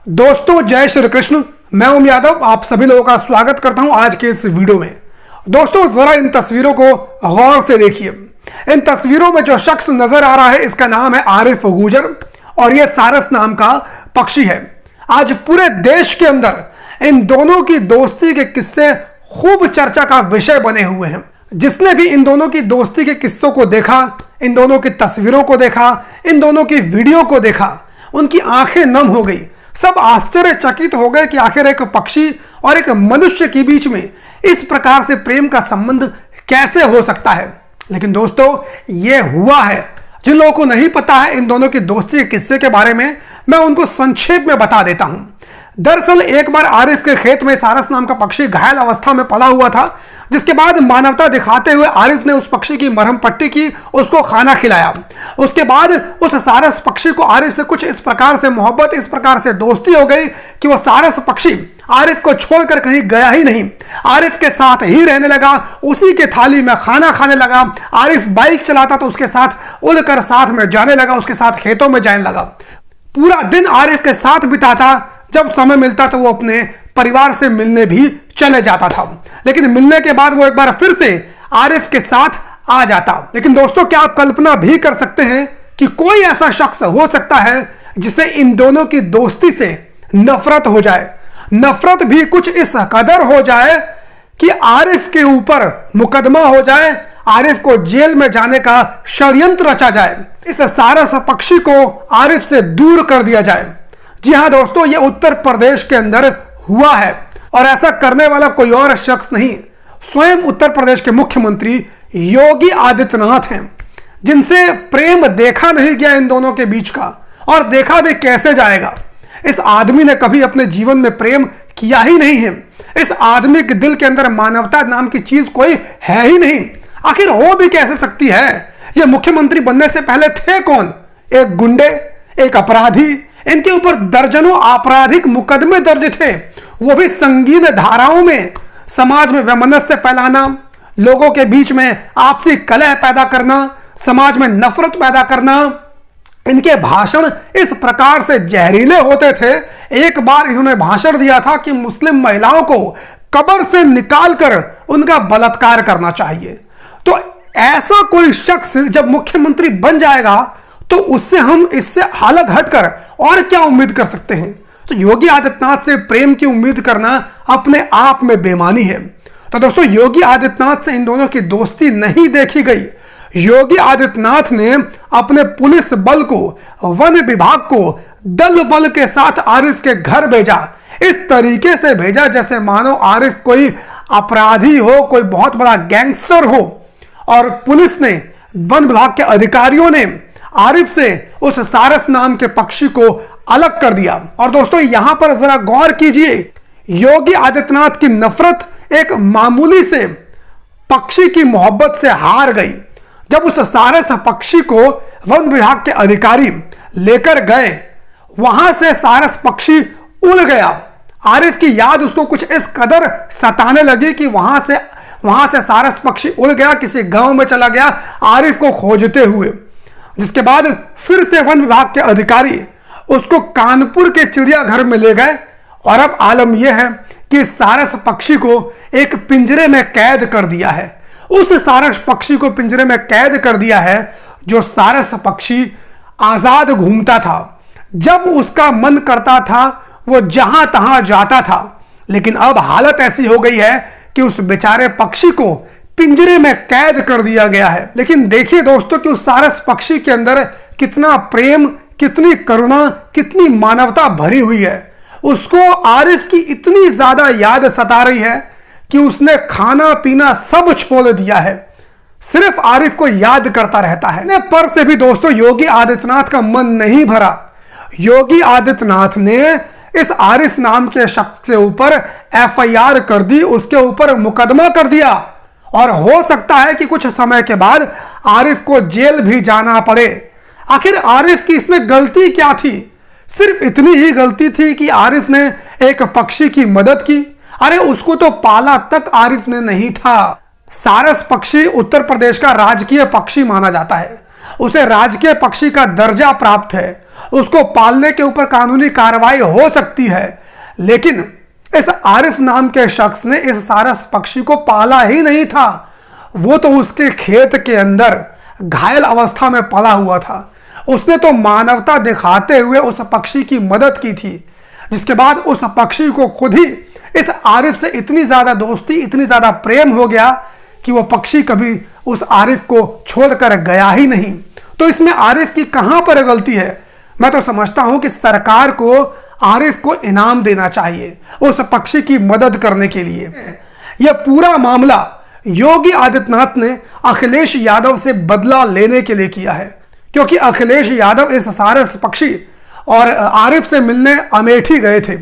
दोस्तों जय श्री कृष्ण। मैं ओम यादव आप सभी लोगों का स्वागत करता हूं आज के इस वीडियो में। दोस्तों जरा इन तस्वीरों को गौर से देखिए। इन तस्वीरों में जो शख्स नजर आ रहा है इसका नाम है आरिफ गुजर और यह सारस नाम का पक्षी है। आज पूरे देश के अंदर इन दोनों की दोस्ती के किस्से खूब चर्चा का विषय बने हुए हैं। जिसने भी इन दोनों की दोस्ती के किस्सों को देखा, इन दोनों की तस्वीरों को देखा, इन दोनों की वीडियो को देखा, उनकी आंखें नम हो गई। सब आश्चर्यचकित हो गए कि आखिर एक पक्षी और एक मनुष्य के बीच में इस प्रकार से प्रेम का संबंध कैसे हो सकता है। लेकिन दोस्तों यह हुआ है। जिन लोगों को नहीं पता है इन दोनों की दोस्ती के किस्से के बारे में, मैं उनको संक्षेप में बता देता हूं। दरअसल एक बार आरिफ के खेत में सारस नाम का पक्षी घायल अवस्था में पड़ा हुआ था, जिसके बाद मानवता दिखाते हुए आरिफ ने उस पक्षी की मरहम पट्टी की, उसको खाना खिलाया। उसके बाद उस सारस पक्षी को आरिफ से कुछ इस प्रकार से मोहब्बत, इस प्रकार से दोस्ती हो गई कि वह सारस पक्षी आरिफ को छोड़कर कहीं गया ही नहीं, आरिफ के साथ ही रहने लगा, उसी के थाली में खाना खाने लगा। आरिफ बाइक चलाता तो उसके साथ उड़कर साथ में जाने लगा, उसके साथ खेतों में जाने लगा। पूरा दिन आरिफ के साथ बिताता, जब समय मिलता तो वो अपने परिवार से मिलने भी चले जाता था। लेकिन मिलने के बाद वो एक बार फिर से आरिफ के साथ आ जाता। लेकिन दोस्तों क्या आप कल्पना भी कर सकते हैं कि कोई ऐसा शख्स हो सकता है जिसे इन दोनों की दोस्ती से नफरत हो जाए, नफरत भी कुछ इस कदर हो जाए कि आरिफ के ऊपर मुकदमा हो जाए, आरिफ को जेल में जाने का षड्यंत्र रचा जाए, इस सारस पक्षी को आरिफ से दूर कर दिया जाए। जी हां दोस्तों, यह उत्तर प्रदेश के अंदर हुआ है और ऐसा करने वाला कोई और शख्स नहीं, स्वयं उत्तर प्रदेश के मुख्यमंत्री योगी आदित्यनाथ हैं, जिनसे प्रेम देखा नहीं गया इन दोनों के बीच का, और देखा भी कैसे जाएगा। इस आदमी ने कभी अपने जीवन में प्रेम किया ही नहीं है। इस आदमी के दिल के अंदर मानवता नाम की चीज कोई है ही नहीं। आखिर हो भी कैसे सकती है? यह मुख्यमंत्री बनने से पहले थे कौन? एक गुंडे, एक अपराधी। इनके ऊपर दर्जनों आपराधिक मुकदमे दर्ज थे, वो भी संगीन धाराओं में। समाज में वैमनस्य फैलाना, लोगों के बीच में आपसी कलह पैदा करना, समाज में नफरत पैदा करना। इनके भाषण इस प्रकार से जहरीले होते थे। एक बार इन्होंने भाषण दिया था कि मुस्लिम महिलाओं को कब्र से निकालकर उनका बलात्कार करना चाहिए। तो ऐसा कोई शख्स जब मुख्यमंत्री बन जाएगा तो उससे हम इससे अलग हटकर और क्या उम्मीद कर सकते हैं? तो योगी आदित्यनाथ से प्रेम की उम्मीद करना अपने आप में बेईमानी है। तो दोस्तों योगी आदित्यनाथ से इन दोनों की दोस्ती नहीं देखी गई। योगी आदित्यनाथ ने अपने पुलिस बल को, वन विभाग को दल बल के साथ आरिफ के घर भेजा। इस तरीके से भेजा जैसे मानो आरिफ कोई अपराधी हो, कोई बहुत बड़ा गैंगस्टर हो। और पुलिस ने, वन विभाग के अधिकारियों ने आरिफ से उस सारस नाम के पक्षी को अलग कर दिया। और दोस्तों यहां पर जरा गौर कीजिए, योगी आदित्यनाथ की नफरत एक मामूली से पक्षी की मोहब्बत से हार गई। जब उस सारस पक्षी को वन विभाग के अधिकारी लेकर गए, वहां से सारस पक्षी उड़ गया। आरिफ की याद उसको कुछ इस कदर सताने लगी कि वहां से सारस पक्षी उड़ गया, किसी गांव में चला गया आरिफ को खोजते हुए। जिसके बाद फिर से वन विभाग के अधिकारी उसको कानपुर के चिड़ियाघर में ले गए और अब आलम यह है कि सारस पक्षी को एक पिंजरे में कैद कर दिया है। उस सारस पक्षी को पिंजरे में कैद कर दिया है जो सारस पक्षी आजाद घूमता था। जब उसका मन करता था वो जहां तहां जाता था। लेकिन अब हालत ऐसी हो गई है कि उस बेचारे पक्षी को पिंजरे में कैद कर दिया गया है। लेकिन देखिए दोस्तों कि उस सारस पक्षी के अंदर कितना प्रेम, कितनी करुणा, कितनी मानवता भरी हुई है। उसको आरिफ की इतनी ज्यादा याद सता रही है कि उसने खाना पीना सब छोड़ दिया है, सिर्फ आरिफ को याद करता रहता है। पर से भी दोस्तों योगी आदित्यनाथ का मन नहीं भरा। योगी आदित्यनाथ ने इस आरिफ नाम के शख्स के ऊपर FIR कर दी, उसके ऊपर मुकदमा कर दिया। और हो सकता है कि कुछ समय के बाद आरिफ को जेल भी जाना पड़े। आखिर आरिफ की इसमें गलती क्या थी? सिर्फ इतनी ही गलती थी कि आरिफ ने एक पक्षी की मदद की। अरे उसको तो पाला तक आरिफ ने नहीं था। सारस पक्षी उत्तर प्रदेश का राजकीय पक्षी माना जाता है, उसे राजकीय पक्षी का दर्जा प्राप्त है। उसको पालने के ऊपर कानूनी कार्रवाई हो सकती है, लेकिन इस आरिफ नाम के शख्स ने इस सारस पक्षी को पाला ही नहीं था। वो तो उसके खेत के अंदर घायल अवस्था में पड़ा हुआ था। उसने तो मानवता दिखाते हुए उस पक्षी की मदद की थी, जिसके बाद उस पक्षी को खुद ही इस आरिफ से इतनी ज्यादा दोस्ती, इतनी ज्यादा प्रेम हो गया कि वो पक्षी कभी उस आरिफ को छोड़कर गया ही नहीं। तो इसमें आरिफ की कहां पर गलती है? मैं तो समझता हूं कि सरकार को आरिफ को इनाम देना चाहिए उस पक्षी की मदद करने के लिए। यह पूरा मामला योगी आदित्यनाथ ने अखिलेश यादव से बदला लेने के लिए किया है, क्योंकि अखिलेश यादव इस सारस पक्षी और आरिफ से मिलने अमेठी गए थे,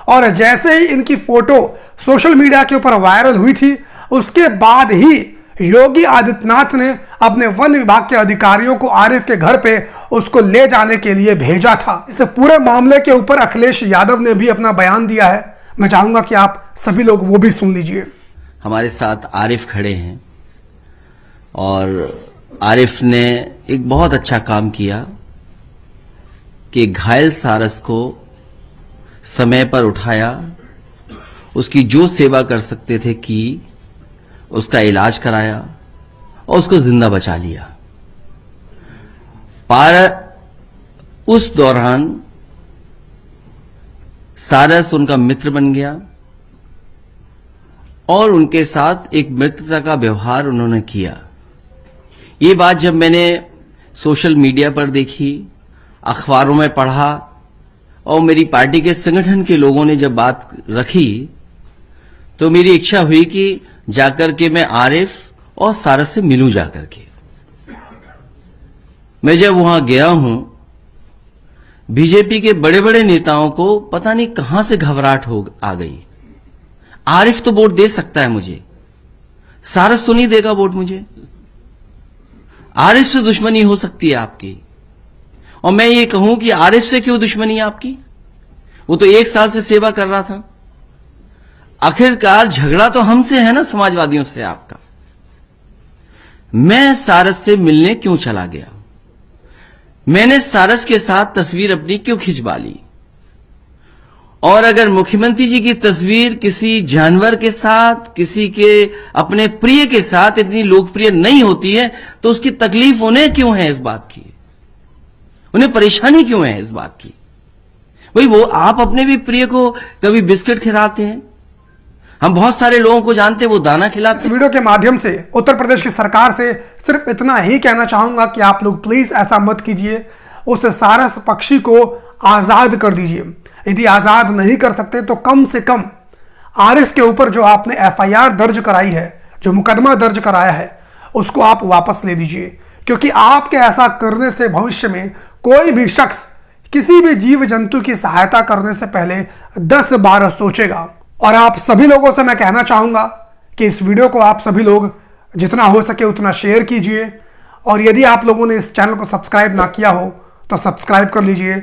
और जैसे ही इनकी फोटो सोशल मीडिया के ऊपर वायरल हुई थी, उसके बाद ही योगी आदित्यनाथ ने अपने वन विभाग के अधिकारियों को आरिफ के घर पे उसको ले जाने के लिए भेजा था। इस पूरे मामले के ऊपर अखिलेश यादव ने भी अपना बयान दिया है। मैं चाहूंगा कि आप सभी लोग वो भी सुन लीजिए। हमारे साथ आरिफ खड़े हैं और आरिफ ने एक बहुत अच्छा काम किया कि घायल सारस को समय पर उठाया, उसकी जो सेवा कर सकते थे की, उसका इलाज कराया और उसको जिंदा बचा लिया। पर उस दौरान सारस उनका मित्र बन गया और उनके साथ एक मित्रता का व्यवहार उन्होंने किया। ये बात जब मैंने सोशल मीडिया पर देखी, अखबारों में पढ़ा और मेरी पार्टी के संगठन के लोगों ने जब बात रखी, तो मेरी इच्छा हुई कि जाकर के मैं आरिफ और सारस से मिलूं। जाकर के मैं जब वहां गया हूं, बीजेपी के बड़े बड़े नेताओं को पता नहीं कहां से घबराहट आ गई। आरिफ तो वोट दे सकता है मुझे, सारस तो नहीं देगा वोट मुझे। आरिफ से दुश्मनी हो सकती है आपकी, और मैं ये कहूं कि आरिफ से क्यों दुश्मनी है आपकी? वो तो 1 साल से सेवा कर रहा था। आखिरकार झगड़ा तो हमसे है ना, समाजवादियों से आपका। मैं सारस से मिलने क्यों चला गया? मैंने सारस के साथ तस्वीर अपनी क्यों खिंचवा ली? और अगर मुख्यमंत्री जी की तस्वीर किसी जानवर के साथ, किसी के अपने प्रिय के साथ इतनी लोकप्रिय नहीं होती है, तो उसकी तकलीफ उन्हें क्यों है इस बात की? उन्हें परेशानी क्यों है इस बात की? भाई वो आप अपने भी प्रिय को कभी बिस्किट खिलाते हैं, हम बहुत सारे लोगों को जानते हैं वो दाना खिलाते हैं। इस वीडियो के माध्यम से उत्तर प्रदेश की सरकार से सिर्फ इतना ही कहना चाहूंगा कि आप लोग प्लीज ऐसा मत कीजिए, उस सारस पक्षी को आजाद कर दीजिए। यदि आजाद नहीं कर सकते तो कम से कम आरिफ के ऊपर जो आपने एफआईआर दर्ज कराई है, जो मुकदमा दर्ज कराया है, उसको आप वापस ले दीजिए, क्योंकि आपके ऐसा करने से भविष्य में कोई भी शख्स किसी भी जीव जंतु की सहायता करने से पहले 10 बार सोचेगा। और आप सभी लोगों से मैं कहना चाहूंगा कि इस वीडियो को आप सभी लोग जितना हो सके उतना शेयर कीजिए, और यदि आप लोगों ने इस चैनल को सब्सक्राइब ना किया हो तो सब्सक्राइब कर लीजिए।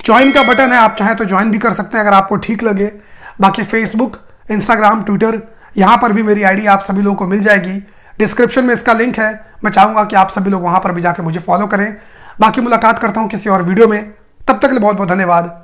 ज्वाइन का बटन है, आप चाहें तो ज्वाइन भी कर सकते हैं अगर आपको ठीक लगे। बाकी फेसबुक, इंस्टाग्राम, ट्विटर, यहां पर भी मेरी आईडी आप सभी लोगों को मिल जाएगी। डिस्क्रिप्शन में इसका लिंक है, मैं चाहूंगा कि आप सभी लोग वहां पर भी जाकर मुझे फॉलो करें। बाकी मुलाकात करता हूं किसी और वीडियो में, तब तक के लिए बहुत बहुत धन्यवाद।